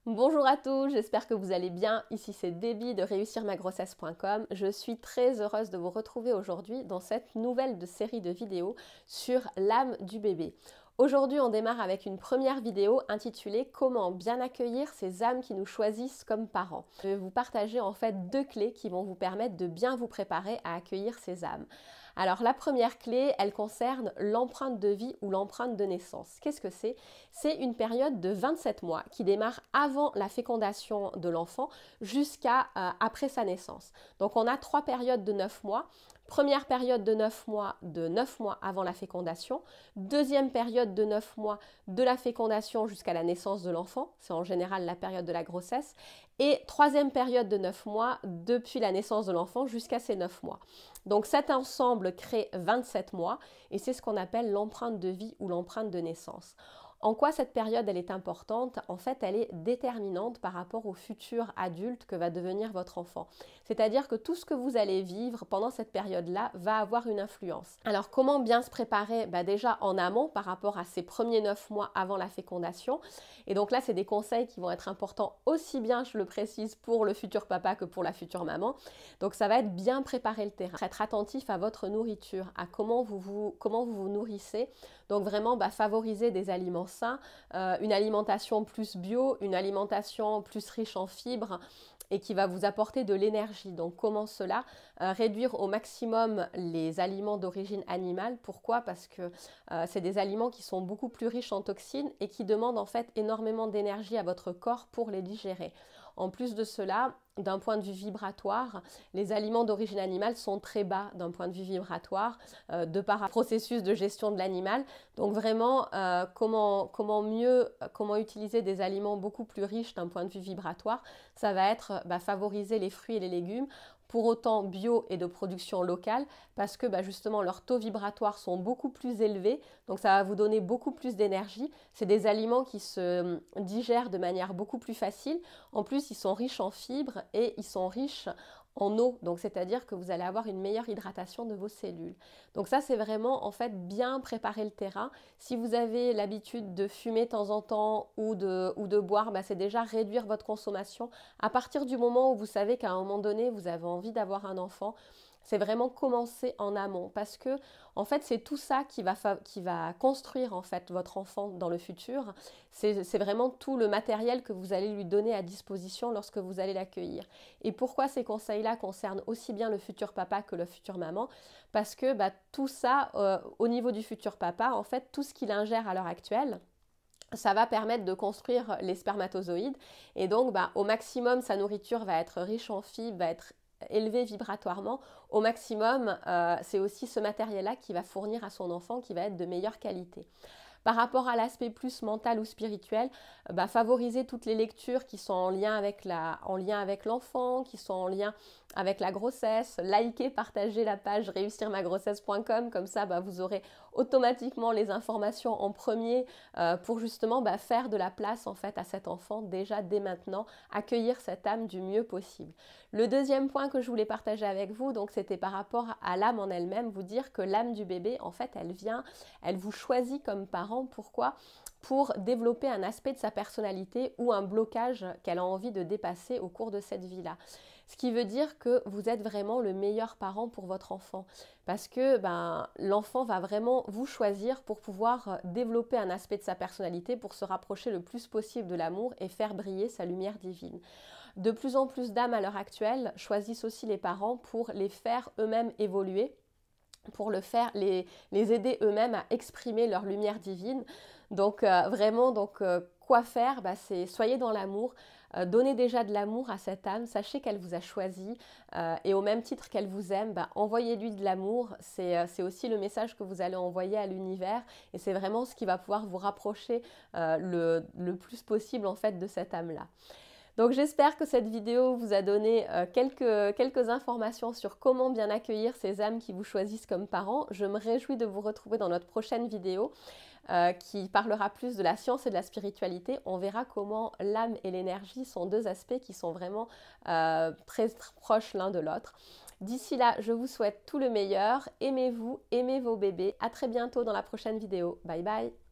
Bonjour à tous, j'espère que vous allez bien. Ici c'est Déby de réussirmagrossesse.com. Je suis très heureuse de vous retrouver aujourd'hui dans cette nouvelle série de vidéos sur l'âme du bébé. Aujourd'hui, on démarre avec une première vidéo intitulée Comment bien accueillir ces âmes qui nous choisissent comme parents. Je vais vous partager en fait deux clés qui vont vous permettre de bien vous préparer à accueillir ces âmes. Alors la première clé, elle concerne l'empreinte de vie ou l'empreinte de naissance. Qu'est-ce que c'est? C'est une période de 27 mois qui démarre avant la fécondation de l'enfant jusqu'à après sa naissance. Donc on a trois périodes de 9 mois. Première période de 9 mois avant la fécondation. Deuxième période de 9 mois de la fécondation jusqu'à la naissance de l'enfant. C'est en général la période de la grossesse. Et troisième période de 9 mois depuis la naissance de l'enfant jusqu'à ces 9 mois. Donc cet ensemble crée 27 mois et c'est ce qu'on appelle l'empreinte de vie ou l'empreinte de naissance. En quoi cette période elle est importante? En fait, elle est déterminante par rapport au futur adulte que va devenir votre enfant. C'est-à-dire que tout ce que vous allez vivre pendant cette période-là va avoir une influence. Alors comment bien se préparer? Déjà en amont par rapport à ces premiers 9 mois avant la fécondation. Et donc là, c'est des conseils qui vont être importants aussi bien, je le précise, pour le futur papa que pour la future maman. Donc ça va être bien préparer le terrain, être attentif à votre nourriture, à comment vous vous nourrissez. Donc vraiment favoriser des aliments sains, une alimentation plus bio, une alimentation plus riche en fibres et qui va vous apporter de l'énergie. Donc comment cela? Réduire au maximum les aliments d'origine animale. Pourquoi? Parce que c'est des aliments qui sont beaucoup plus riches en toxines et qui demandent en fait énormément d'énergie à votre corps pour les digérer. En plus de cela, d'un point de vue vibratoire, les aliments d'origine animale sont très bas d'un point de vue vibratoire, de par un processus de gestion de l'animal. Donc vraiment, comment utiliser des aliments beaucoup plus riches d'un point de vue vibratoire, ça va être favoriser les fruits et les légumes, pour autant bio et de production locale, parce que justement leurs taux vibratoires sont beaucoup plus élevés, donc ça va vous donner beaucoup plus d'énergie. C'est des aliments qui se digèrent de manière beaucoup plus facile. En plus, ils sont riches en fibres et ils sont riches en eau, donc c'est-à-dire que vous allez avoir une meilleure hydratation de vos cellules. Donc ça, c'est vraiment en fait bien préparer le terrain. Si vous avez l'habitude de fumer de temps en temps ou de boire, c'est déjà réduire votre consommation. À partir du moment où vous savez qu'à un moment donné, vous avez envie d'avoir un enfant, c'est vraiment commencer en amont parce que en fait c'est tout ça qui va construire en fait votre enfant dans le futur. C'est vraiment tout le matériel que vous allez lui donner à disposition lorsque vous allez l'accueillir. Et pourquoi ces conseils-là concernent aussi bien le futur papa que la future maman? Parce que tout ça au niveau du futur papa, en fait tout ce qu'il ingère à l'heure actuelle, ça va permettre de construire les spermatozoïdes et donc au maximum sa nourriture va être riche en fibres, va être élevé vibratoirement. Au maximum, c'est aussi ce matériel-là qui va fournir à son enfant qui va être de meilleure qualité. Par rapport à l'aspect plus mental ou spirituel, favoriser toutes les lectures qui sont en lien avec l'enfant, qui sont en lien avec la grossesse, liker, partager la page réussirmagrossesse.com, comme ça vous aurez automatiquement les informations en premier pour justement faire de la place en fait à cet enfant déjà dès maintenant, accueillir cette âme du mieux possible. Le deuxième point que je voulais partager avec vous, donc c'était par rapport à l'âme en elle-même, vous dire que l'âme du bébé en fait elle vous choisit comme parent. Pourquoi? Pour développer un aspect de sa personnalité ou un blocage qu'elle a envie de dépasser au cours de cette vie-là. Ce qui veut dire que vous êtes vraiment le meilleur parent pour votre enfant parce que l'enfant va vraiment vous choisir pour pouvoir développer un aspect de sa personnalité pour se rapprocher le plus possible de l'amour et faire briller sa lumière divine. De plus en plus d'âmes à l'heure actuelle choisissent aussi les parents pour les faire eux-mêmes évoluer, pour les aider eux-mêmes à exprimer leur lumière divine. Donc quoi faire? C'est soyez dans l'amour, donnez déjà de l'amour à cette âme, sachez qu'elle vous a choisi et au même titre qu'elle vous aime, envoyez-lui de l'amour, c'est aussi le message que vous allez envoyer à l'univers et c'est vraiment ce qui va pouvoir vous rapprocher le plus possible en fait de cette âme-là. Donc j'espère que cette vidéo vous a donné quelques informations sur comment bien accueillir ces âmes qui vous choisissent comme parents. Je me réjouis de vous retrouver dans notre prochaine vidéo qui parlera plus de la science et de la spiritualité. On verra comment l'âme et l'énergie sont deux aspects qui sont vraiment très proches l'un de l'autre. D'ici là, je vous souhaite tout le meilleur. Aimez-vous, aimez vos bébés. À très bientôt dans la prochaine vidéo. Bye bye!